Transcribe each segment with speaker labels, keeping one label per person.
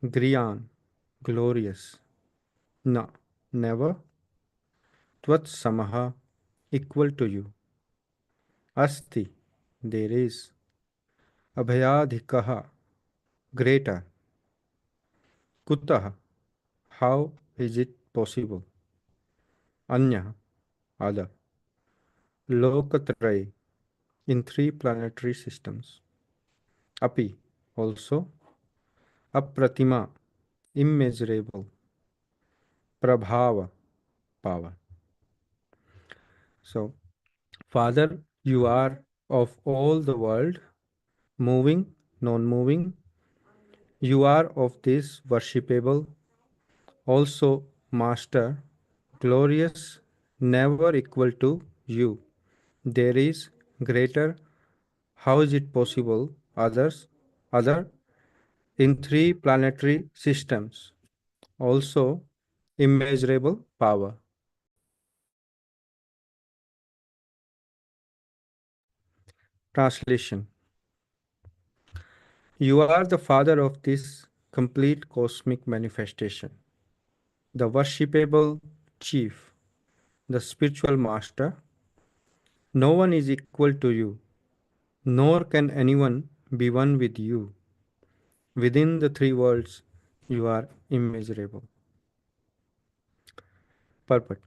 Speaker 1: Griyan, glorious. Na, never. Tvat samaha, equal to you. Asti, there is. Abhayadhikaha, greater. Kutaha, how is it possible? Anya, other. Lokatraye, in three planetary systems. Api, also. Apratima, immeasurable. Prabhava, power. So, Father, you are of all the world, moving, non moving. You are of this worshipable, also Master, glorious, never equal to you. There is greater. How is it possible? Other in three planetary systems. Also immeasurable power. Translation: You are the Father of this complete cosmic manifestation, the worshipable Chief, the spiritual Master. No one is equal to you, nor can anyone be one with you. Within the three worlds, you are immeasurable. Purport: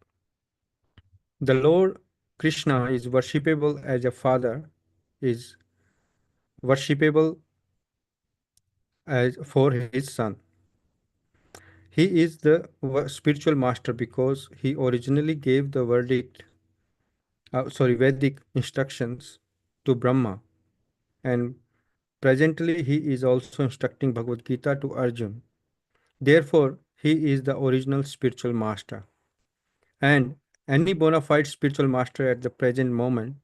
Speaker 1: The Lord Krishna is worshipable as a father, is worshipable as for his son. He is the spiritual master because he originally gave the Vedic instructions to Brahma, and presently he is also instructing Bhagavad Gita to Arjun. Therefore, he is the original spiritual master. And any bona fide spiritual master at the present moment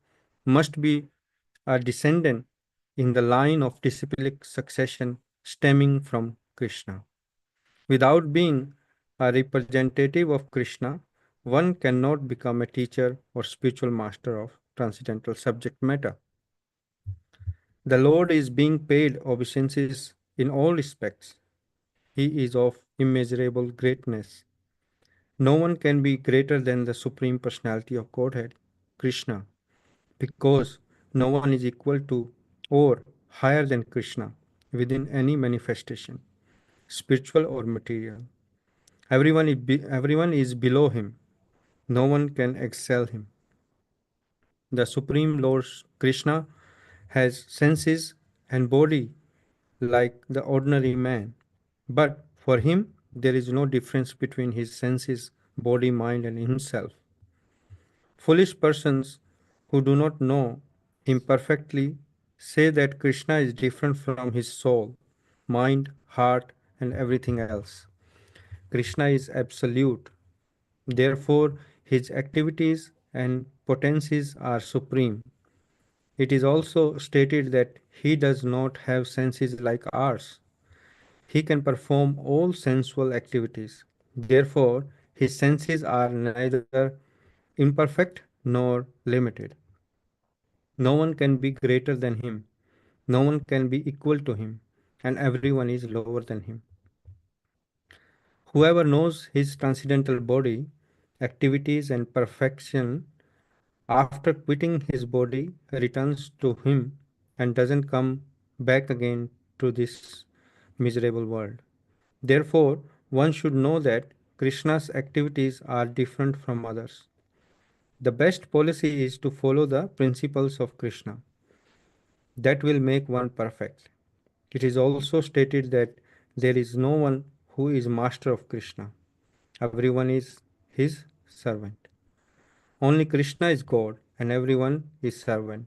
Speaker 1: must be a descendant in the line of disciplic succession stemming from Krishna. Without being a representative of Krishna, one cannot become a teacher or spiritual master of transcendental subject matter. The Lord is being paid obeisances in all respects. He is of immeasurable greatness. No one can be greater than the Supreme Personality of Godhead, Krishna, because no one is equal to or higher than Krishna within any manifestation, spiritual or material. Everyone is below him. No one can excel him. The Supreme Lord Krishna has senses and body like the ordinary man. But for him, there is no difference between his senses, body, mind, and himself. Foolish persons who do not know him perfectly say that Krishna is different from his soul, mind, heart, and everything else. Krishna is absolute. Therefore, his activities and potencies are supreme. It is also stated that he does not have senses like ours. He can perform all sensual activities. Therefore, his senses are neither imperfect nor limited. No one can be greater than him. No one can be equal to him. And everyone is lower than him. Whoever knows his transcendental body, activities, and perfection after quitting his body returns to him and doesn't come back again to this miserable world. Therefore, one should know that Krishna's activities are different from others. The best policy is to follow the principles of Krishna. That will make one perfect. It is also stated that there is no one who is master of Krishna. Everyone is his servant. Only Krishna is God and everyone is servant.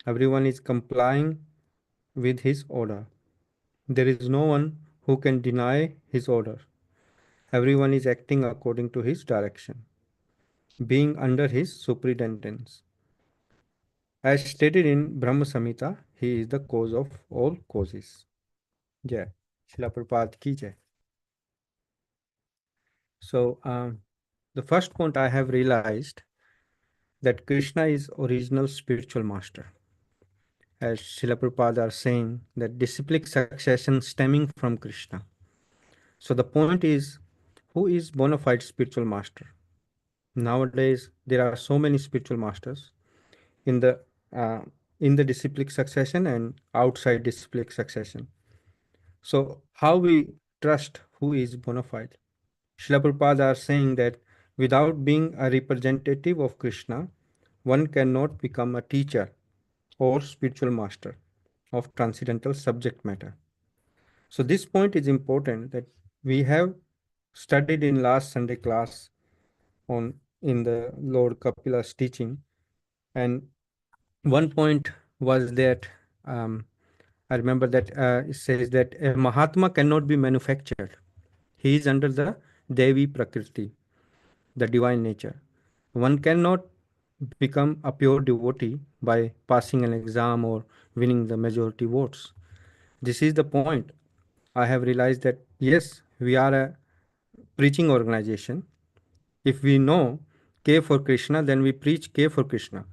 Speaker 1: Everyone is complying with his order. There is no one who can deny his order. Everyone is acting according to his direction, being under his superintendence. As stated in Brahma Samhita, he is the cause of all causes. Jai. Srila Prabhupada ki jai. So, the first point I have realized that Krishna is original spiritual master. As Srila Prabhupada are saying, that disciplic succession stemming from Krishna. So the point is, who is bona fide spiritual master? Nowadays, there are so many spiritual masters in the uh, disciplic succession and outside disciplic succession. So how we trust who is bona fide? Srila Prabhupada are saying that without being a representative of Krishna, one cannot become a teacher or spiritual master of transcendental subject matter. So this point is important that we have studied in last Sunday class on in the Lord Kapila's teaching, and one point was that um, I remember that it says that a Mahatma cannot be manufactured. He is under the Devi Prakriti, the divine nature. One cannot become a pure devotee by passing an exam or winning the majority votes. This is the point. I have realized that yes, we are a preaching organization. If we know K for Krishna, then we preach K for Krishna.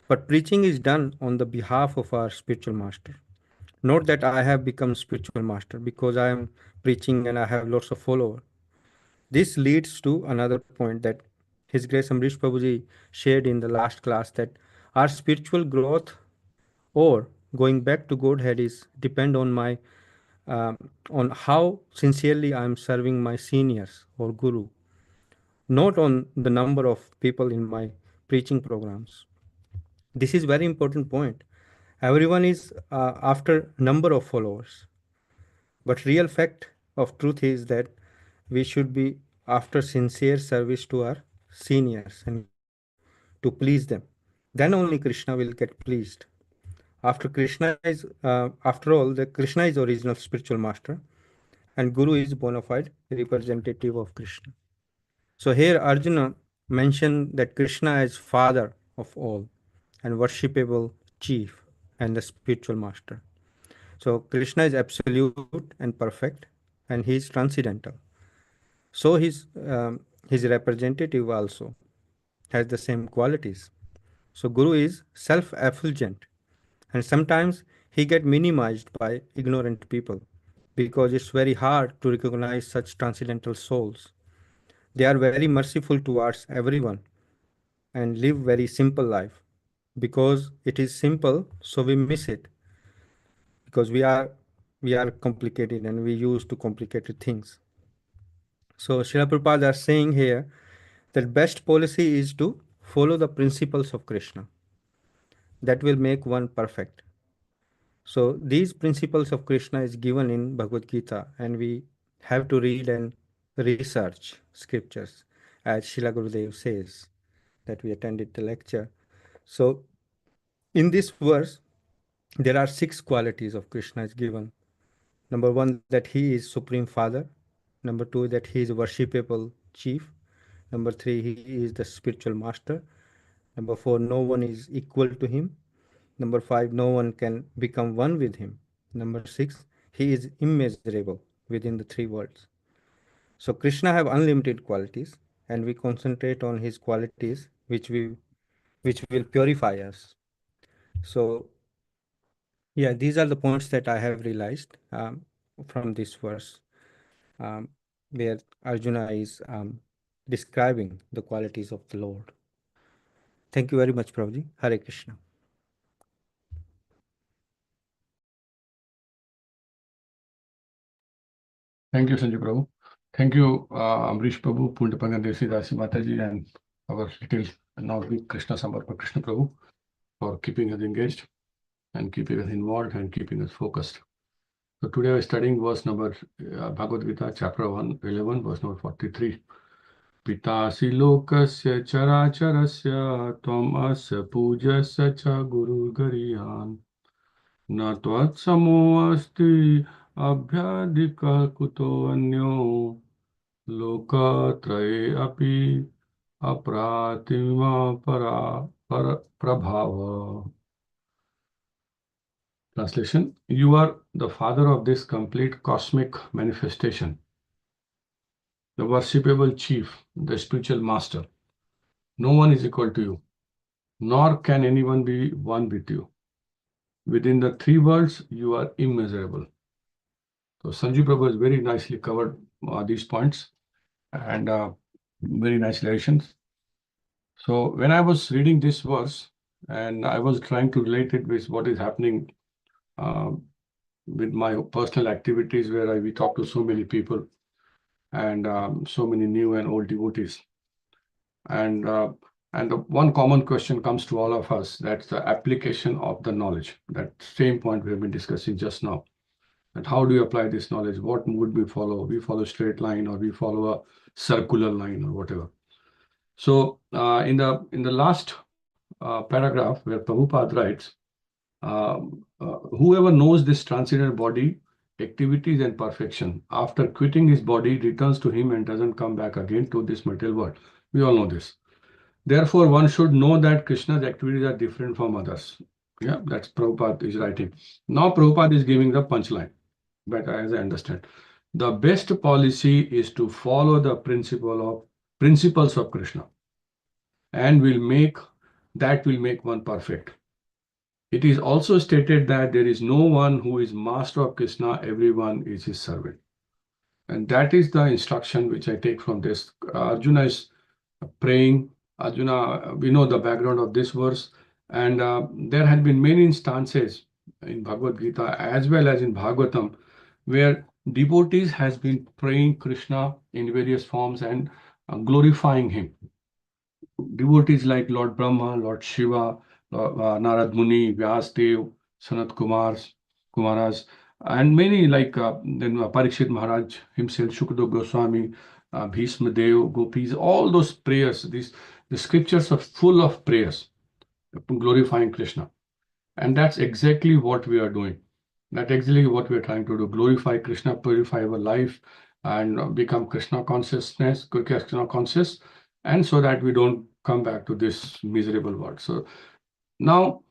Speaker 1: But preaching is done on the behalf of our spiritual master. Not that I have become spiritual master because I am preaching and I have lots of followers. This leads to another point that His Grace Amrish Prabhuji shared in the last class, that our spiritual growth or going back to Godhead is depend on my on how sincerely I am serving my seniors or guru, not on the number of people in my preaching programs. This is very important point. Everyone is after number of followers, but real fact of truth is that we should be after sincere service to our seniors and guru to please them. Then only Krishna will get pleased. After all, the Krishna is original spiritual master, and Guru is bona fide representative of Krishna. So here Arjuna mentioned that Krishna is father of all and worshipable chief and the spiritual master. So Krishna is absolute and perfect, and he is transcendental. So his representative also has the same qualities. So Guru is self-effulgent, and sometimes he get minimized by ignorant people because it's very hard to recognize such transcendental souls. They are very merciful towards everyone and live very simple life. Because it is simple, so we miss it because we are complicated and we use to complicated things. So Srila Prabhupada are saying here that best policy is to follow the principles of Krishna. That will make one perfect. So these principles of Krishna is given in Bhagavad Gita, and we have to read and research scriptures, as Srila Gurudev says that we attended the lecture. So in this verse, there are six qualities of Krishna is given. Number one, that he is Supreme Father. Number two, that he is worshipable chief. Number three, he is the spiritual master. Number four, no one is equal to him. Number five, no one can become one with him. Number six, he is immeasurable within the three worlds. So Krishna have unlimited qualities, and we concentrate on his qualities, which will purify us. So yeah, these are the points that I have realized from this verse, um, where Arjuna is describing the qualities of the Lord. Thank you very much, Prabhuji. Hare Krishna.
Speaker 2: Thank you, Sanjay Prabhu. Thank you, Amrish Prabhu, Pundapangan Desi Dasi Mataji, and our little now big Krishna Sambarpa Krishna Prabhu for keeping us engaged and keeping us involved and keeping us focused. So today we're studying verse number Bhagavad Gita, chapter 111, verse number 43. Pitasi lokasya characharasya tvam asya pujasya cha guru gariyan na tvat samo asti abhyadika kuto anyo lokatraye api apratima prabhava. Translation: You are the father of this complete cosmic manifestation, the worshipable chief, the spiritual master. No one is equal to you, nor can anyone be one with you. Within the three worlds, you are immeasurable. So Sanju Prabhu has very nicely covered these points and very nice relations. So when I was reading this verse and I was trying to relate it with what is happening uh, with my personal activities where we talk to so many people and so many new and old devotees. And the one common question comes to all of us, that's the application of the knowledge. That same point we have been discussing just now. And how do you apply this knowledge? What would we follow? We follow straight line or we follow a circular line or whatever. So in the last paragraph where Prabhupada writes, whoever knows this transcendental body, activities and perfection, after quitting his body, returns to him and doesn't come back again to this material world. We all know this. Therefore, one should know that Krishna's activities are different from others. Yeah, that's Prabhupada is writing. Now Prabhupada is giving the punchline, but as I understand, the best policy is to follow the principles of Krishna, and will make one perfect. It is also stated that there is no one who is master of Krishna, everyone is his servant. And that is the instruction which I take from this. Arjuna is praying. Arjuna, we know the background of this verse. And there had been many instances in Bhagavad Gita as well as in Bhagavatam where devotees has been praying Krishna in various forms and glorifying him. Devotees like Lord Brahma, Lord Shiva, Narad Muni, Vyasdev, Sanat Kumaras, and many like then Parikshit Maharaj himself, Shukdev Goswami, Bhishma Dev, Gopis, all those prayers, the scriptures are full of prayers glorifying Krishna. And that's exactly what we are doing. That's exactly what we're trying to do, glorify Krishna, purify our life, and become Krishna conscious, and so that we don't come back to this miserable world. So now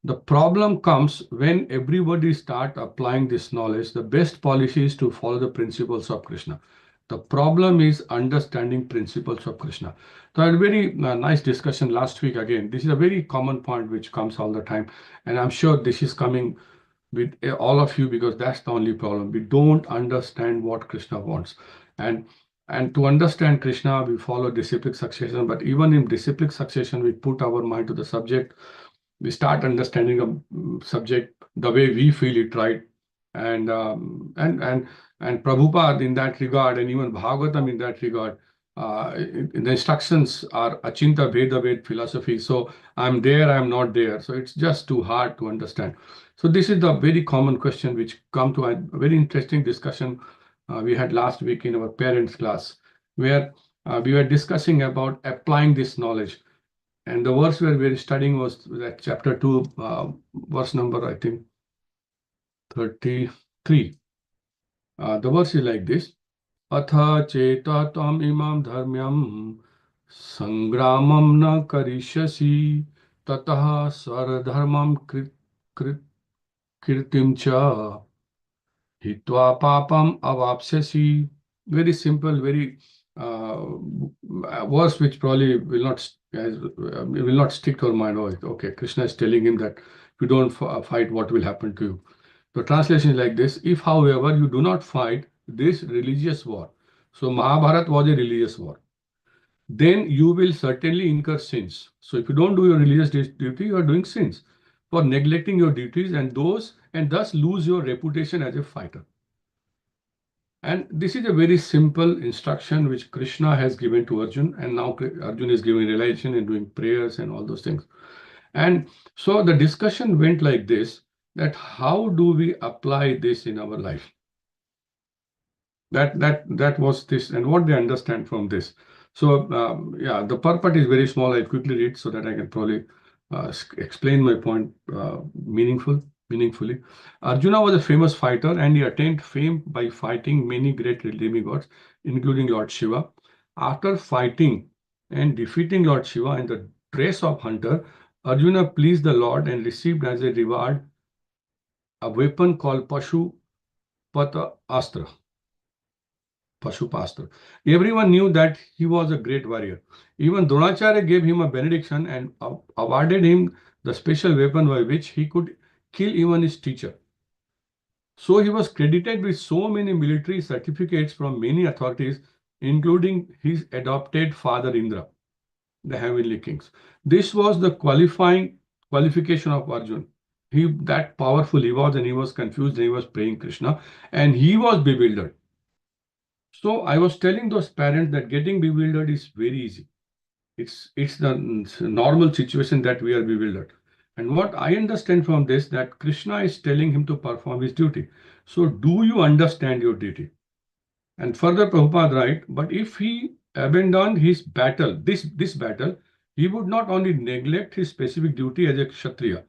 Speaker 2: the problem comes when everybody start applying this knowledge. The best policy is to follow the principles of Krishna. The problem is understanding principles of Krishna. So I had a very nice discussion last week again. This is a very common point which comes all the time. And I'm sure this is coming with all of you because that's the only problem. We don't understand what Krishna wants. And to understand Krishna, we follow disciplic succession. But even in disciplic succession, we put our mind to the subject. We start understanding a subject the way we feel it, right? And Prabhupada in that regard, and even Bhagavatam in that regard, the instructions are Achinta Veda Ved philosophy. So I'm there, I'm not there. So it's just too hard to understand. So this is the very common question which come to a very interesting discussion we had last week in our parents class, where we were discussing about applying this knowledge. And the verse where we were studying was that chapter 2, verse number, I think, 33. The verse is like this. Atha cheta tam imam dharmyam sangramam na karishyasi tataha swaradharmam kirtim cha hitva papam avapsyasi. Very simple, very verse which probably will not stick to our mind. Oh, okay, Krishna is telling him that if you don't fight, what will happen to you? The translation is like this. If, however, you do not fight this religious war, so Mahabharata was a religious war, then you will certainly incur sins. So if you don't do your religious duty, you are doing sins for neglecting your duties and thus lose your reputation as a fighter. And this is a very simple instruction which Krishna has given to Arjun, and now Arjun is giving realization and doing prayers and all those things. And so the discussion went like this, that how do we apply this in our life? That was this, and what they understand from this. So yeah, the purport is very small. I'll quickly read so that I can probably explain my point meaningfully. Arjuna was a famous fighter and he attained fame by fighting many great demigods, including Lord Shiva. After fighting and defeating Lord Shiva in the dress of hunter, Arjuna pleased the Lord and received as a reward a weapon called Pashupata Astra. Pashupastra. Everyone knew that he was a great warrior. Even Dronacharya gave him a benediction and awarded him the special weapon by which he could kill even his teacher. So he was credited with so many military certificates from many authorities, including his adopted father Indra, the heavenly kings. This was the qualification of Arjun. He that powerful he was, and he was confused, and he was praying Krishna, and he was bewildered. So I was telling those parents that getting bewildered is very easy. It's the normal situation that we are bewildered. And what I understand from this, that Krishna is telling him to perform his duty. So do you understand your duty? And further Prabhupada write, but if he abandoned his battle, this battle, he would not only neglect his specific duty as a Kshatriya,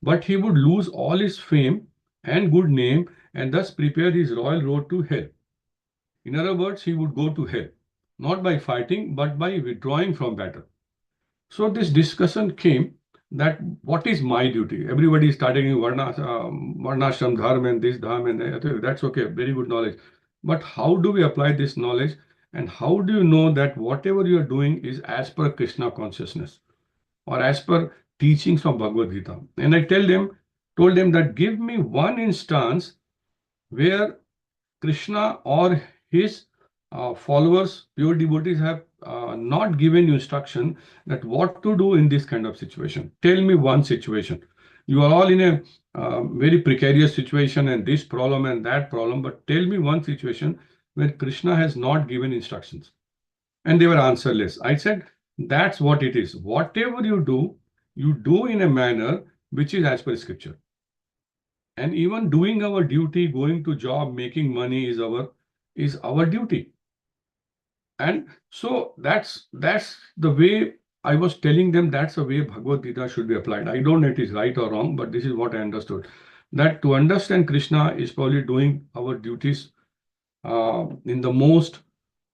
Speaker 2: but he would lose all his fame and good name and thus prepare his royal road to hell. In other words, he would go to hell, not by fighting, but by withdrawing from battle. So this discussion came that what is my duty? Everybody is starting varnashram dharma and this dharma and that's okay, very good knowledge. But how do we apply this knowledge? And how do you know that whatever you are doing is as per Krishna consciousness or as per teachings of Bhagavad Gita? And I told them that give me one instance where Krishna or his followers, pure devotees, have not given you instruction that what to do in this kind of situation. Tell me one situation. You are all in a very precarious situation and this problem and that problem, but tell me one situation where Krishna has not given instructions. And they were answerless. I said, that's what it is. Whatever you do in a manner which is as per scripture. And even doing our duty, going to job, making money is our duty. And so that's the way I was telling them, that's the way Bhagavad Gita should be applied. I don't know if it is right or wrong, but this is what I understood. That to understand Krishna is probably doing our duties in the most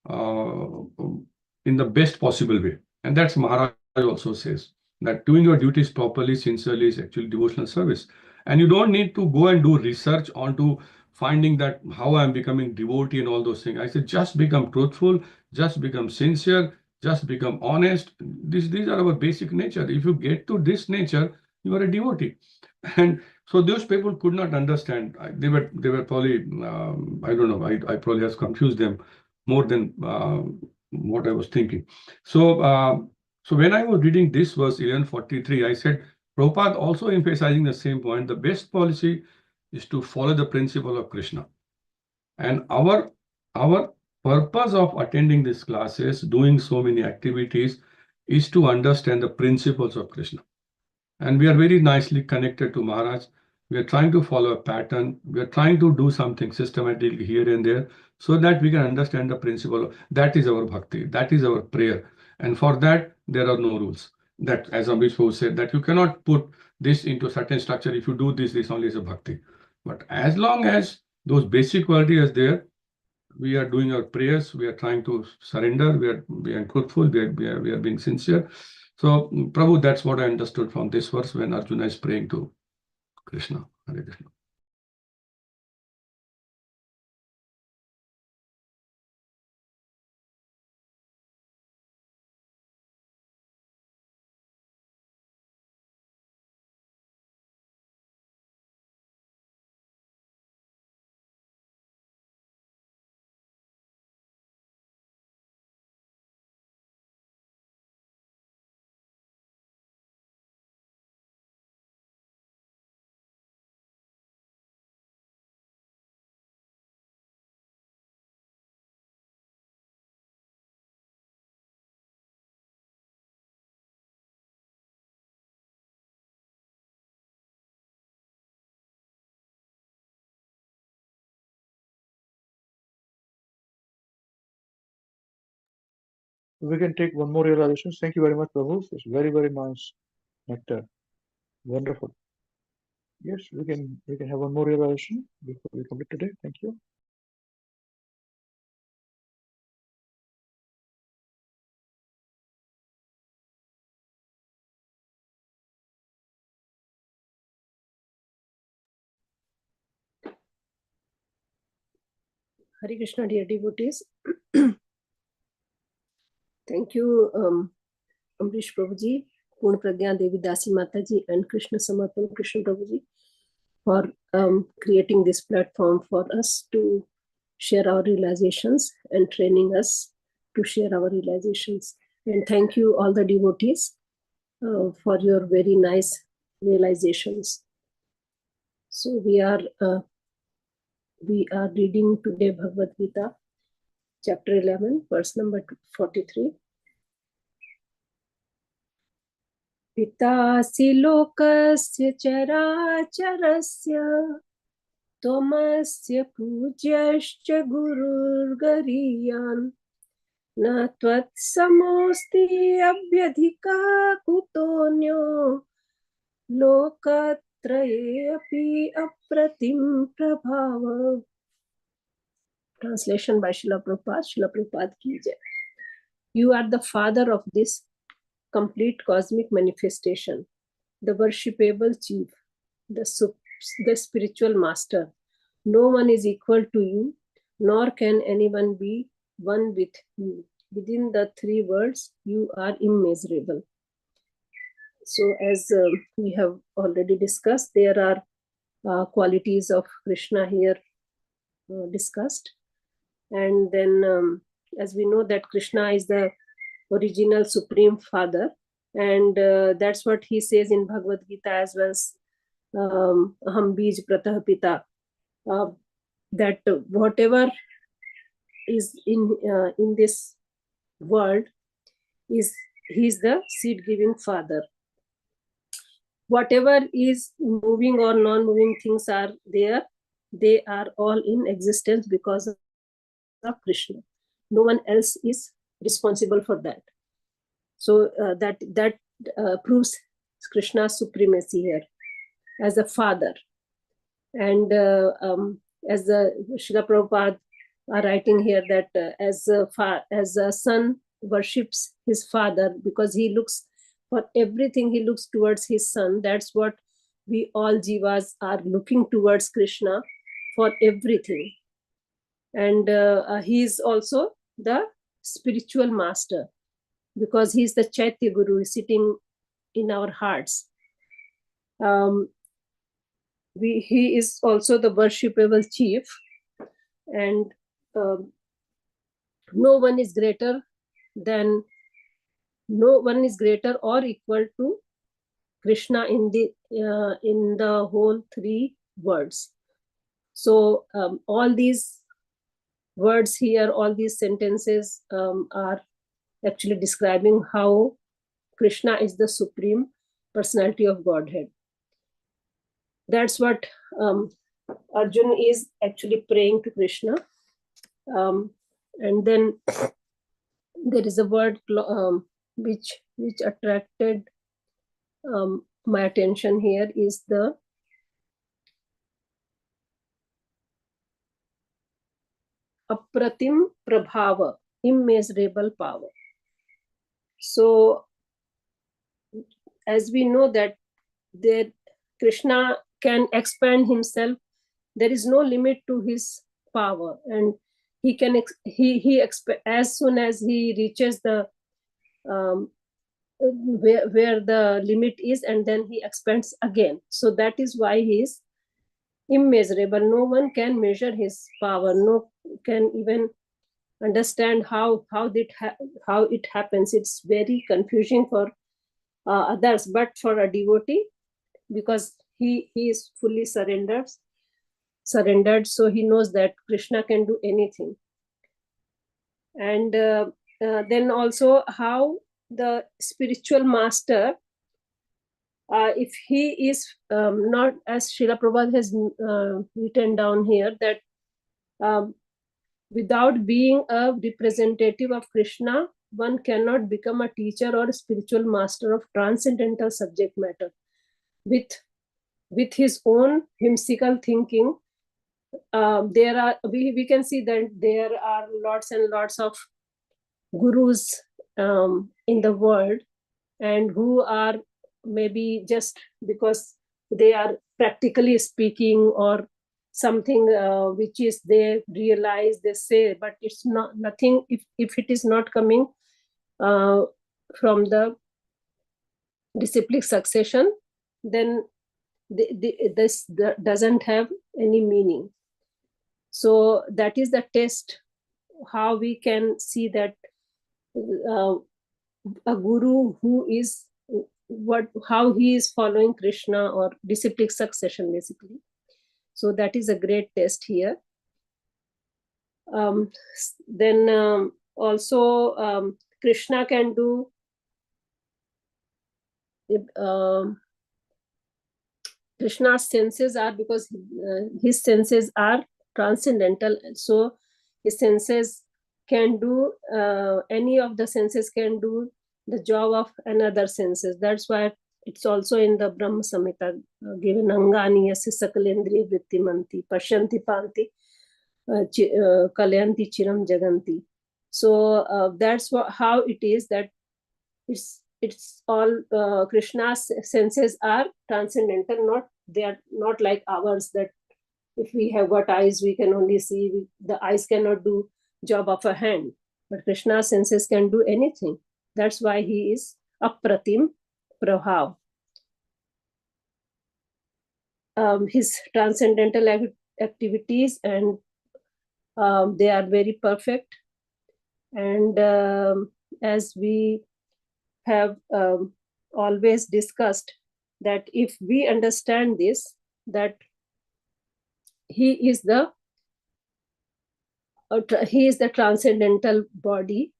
Speaker 2: in the best possible way. And that's Maharaj also says that doing your duties properly, sincerely is actually devotional service. And you don't need to go and do research onto finding that how I'm becoming devotee and all those things. I said, just become truthful, just become sincere, just become honest. These are our basic nature. If you get to this nature, you are a devotee. And so those people could not understand. They were probably I don't know. I probably has confused them more than what I was thinking. So so when I was reading this verse 1143, I said, Prabhupada also emphasizing the same point. The best policy is to follow the principle of Krishna, and our purpose of attending these classes, doing so many activities, is to understand the principles of Krishna. And we are very nicely connected to Maharaj. We are trying to follow a pattern. We are trying to do something systematically here and there so that we can understand the principle. That is our bhakti. That is our prayer. And for that, there are no rules. That, as Amrish Prabhu said, that you cannot put this into a certain structure. If you do this only is a bhakti. But as long as those basic qualities are there, we are doing our prayers, we are trying to surrender, we are truthful, we are being sincere. So, Prabhu, that's what I understood from this verse when Arjuna is praying to Krishna. Hare Krishna.
Speaker 3: We can take one more realization. Thank you very much, Prabhu. It's very, very nice nectar. Wonderful. Yes, we can have one more realization before we complete today. Thank you.
Speaker 4: Hare Krishna, dear devotees. Thank you, Amrish Prabhuji, Purna Pragya Devi Dasi Mataji, and Krishna Samarpan Krishna Prabhuji for creating this platform for us to share our realizations and training us to share our realizations. And thank you all the devotees for your very nice realizations. So we are reading today Bhagavad Gita, chapter 11, verse number 43. Pitasi lokasya characharasya Tomasya pujaschya gururgariyan na tvat samosti abhyadhika kutonyo lokatraye api apratim prabhava. Translation by Srila Prabhupada. Srila Prabhupada ki jai. You are the father of this complete cosmic manifestation, the worshipable chief, the spiritual master. No one is equal to you, nor can anyone be one with you. Within the three worlds, you are immeasurable. So as we have already discussed, there are qualities of Krishna here discussed. And then as we know that Krishna is the original Supreme Father, and that's what he says in Bhagavad Gita as well as Aham Bij Pratah Pita, that whatever is in this world is he's the seed-giving father. Whatever is moving or non-moving things are there, they are all in existence because of Krishna. No one else is responsible for that. So that proves Krishna's supremacy here as a father. And as the Srila Prabhupada are writing here that as a son worships his father because he looks for everything, he looks towards his son. That's what we all jivas are looking towards Krishna for everything. And he is also the spiritual master because he is the Chaitya Guru sitting in our hearts. He is also the worshipable chief, and no one is greater or equal to Krishna in the whole three words. So all these words here, all these sentences are actually describing how Krishna is the Supreme Personality of Godhead. That's what Arjun is actually praying to Krishna. And then there is a word which attracted my attention here is the apratim prabhava, immeasurable power. So as we know that Krishna can expand himself, there is no limit to his power, and he can as soon as he reaches the where the limit is, and then he expands again. So that is why he is immeasurable. No one can measure his power. No can even understand how it happens. It's very confusing for others, but for a devotee, because he is fully surrendered, so he knows that Krishna can do anything. And then also how the spiritual master, if he is not, as Srila Prabhupada has written down here, that without being a representative of Krishna, one cannot become a teacher or a spiritual master of transcendental subject matter. With his own whimsical thinking, we can see that there are lots and lots of gurus in the world, and who are maybe just because they are practically speaking or something which is they realize, they say, but it's not nothing if it is not coming from the disciplic succession, then this doesn't have any meaning. So that is the test, how we can see that a guru who is how he is following Krishna, or disciplic succession basically. So that is a great test here. Then also Krishna can do Krishna's senses are, because his senses are transcendental, so his senses can do any of the senses can do the job of another senses. That's why it's also in the Brahma Samhita given, Angani yasya sakalendriya vrittimanti pashyanti panti kalyanti chiram jaganti. So that's how it is, that it's all Krishna's senses are transcendental, they are not like ours, that if we have got eyes we can only see, the eyes cannot do job of a hand, but Krishna's senses can do anything. That's why he is apratim prabhav. His transcendental activities, and they are very perfect, and as we have always discussed, that if we understand this, that he is the transcendental body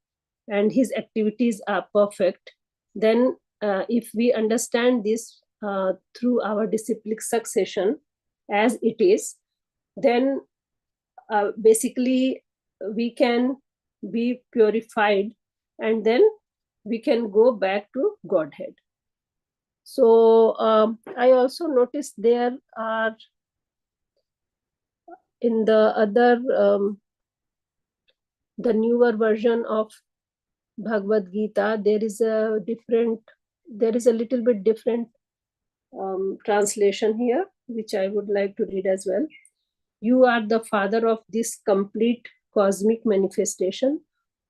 Speaker 4: and his activities are perfect, then if we understand this through our disciplic succession as it is, then basically we can be purified, and then we can go back to Godhead. So I also noticed there are in the other the newer version of Bhagavad Gita, there is a little bit different translation here, which I would like to read as well. You are the father of this complete cosmic manifestation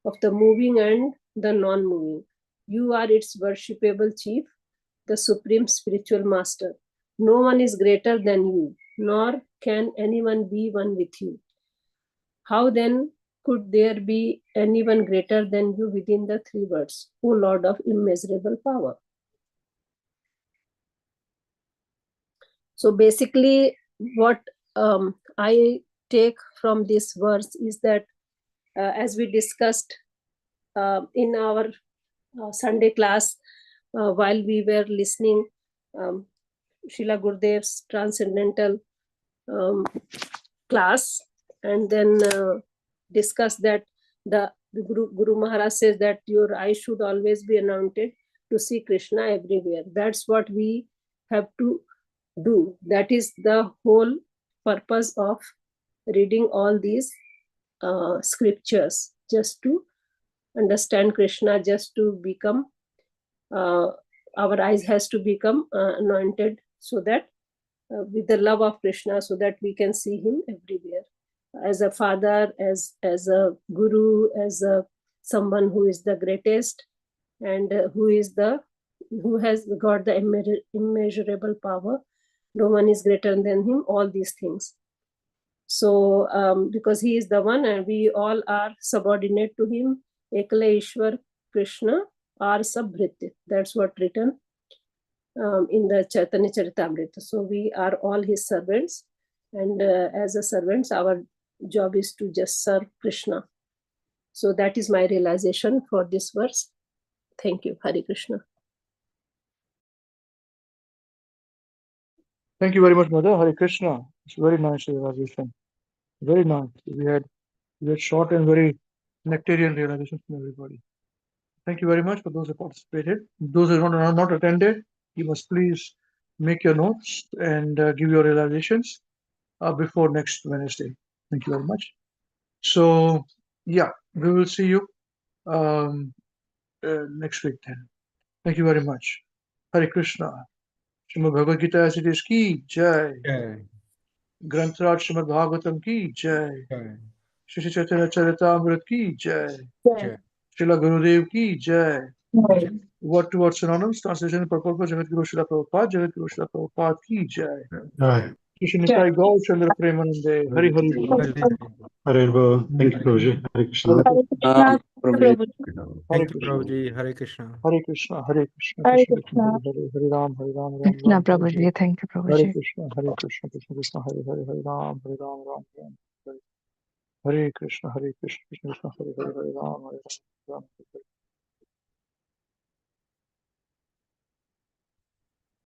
Speaker 4: of the moving and the non-moving. You are its worshipable chief, the supreme spiritual master. No one is greater than you, nor can anyone be one with you. How then could there be anyone greater than you within the three words, O Lord of immeasurable power? So basically what I take from this verse is that as we discussed in our Sunday class, while we were listening Srila Gurudev's transcendental class, and then discussed that the Guru Maharaj says that your eyes should always be anointed to see Krishna everywhere. That's what we have to do. That is the whole purpose of reading all these scriptures, just to understand Krishna, just to become our eyes has to become anointed, so that with the love of Krishna, so that we can see him everywhere, as a father, as a guru, as someone who is the greatest, and who has got the immeasurable power. No one is greater than him, all these things. So because he is the one, and we all are subordinate to him. Ekale Ishwar Krishna are sabhritya. That's what written in the Chaitanya Charitamrita. So we are all his servants, and as a servants, our job is to just serve Krishna. So that is my realization for this verse. Thank you. Hare Krishna.
Speaker 3: Thank you very much, Mother. Hare Krishna. It's very nice realization. Very nice. We had short and very nectarian realizations from everybody. Thank you very much for those who participated. Those who are not attended, you must please make your notes and give your realizations before next Wednesday. Thank you very much. So, yeah, we will see you next week then. Thank you very much. Hare Krishna. Srimad Bhagavad Gita as it is ki jai.
Speaker 1: Jai.
Speaker 3: Granth Raj Srimad Bhagavatam ki jai.
Speaker 1: Jai.
Speaker 3: Shri Chaitanya Charitamrita ki jai.
Speaker 1: Jai.
Speaker 3: Srila Gurudev ki jai.
Speaker 1: Jai.
Speaker 3: Word to word synonyms, translation and purport by Jagat Guru Srila Prabhupada. Jagat Guru Srila Prabhupada ki jai.
Speaker 2: Jai.
Speaker 3: Krishna Nitai Gaur Chandra Premanande. Hari Hari Bol.
Speaker 1: Hare
Speaker 5: Hare Bol. Thank you, Prabhuji. Hare Krishna.
Speaker 3: Hare
Speaker 6: Krishna, Prabhuji.
Speaker 1: Thank you,
Speaker 3: Krishna.
Speaker 1: Prabhuji. Hare Krishna.
Speaker 3: Hare Krishna, Hare Krishna,
Speaker 6: Hare
Speaker 3: Krishna Krishna,
Speaker 6: Krishna.
Speaker 3: Hare Hare, Hare Ram, Ram
Speaker 6: Krishna
Speaker 3: Ram, Hare Hare.
Speaker 6: Prabhuji. Thank you,
Speaker 3: Hare
Speaker 6: Prabhuji.
Speaker 3: Krishna, Krishna Krishna, Hare Hare, Hare Ram, Ram Ram, Hare Hare. Hare Krishna, Krishna Krishna, Hare Hare, Hare Ram, Hare Ram.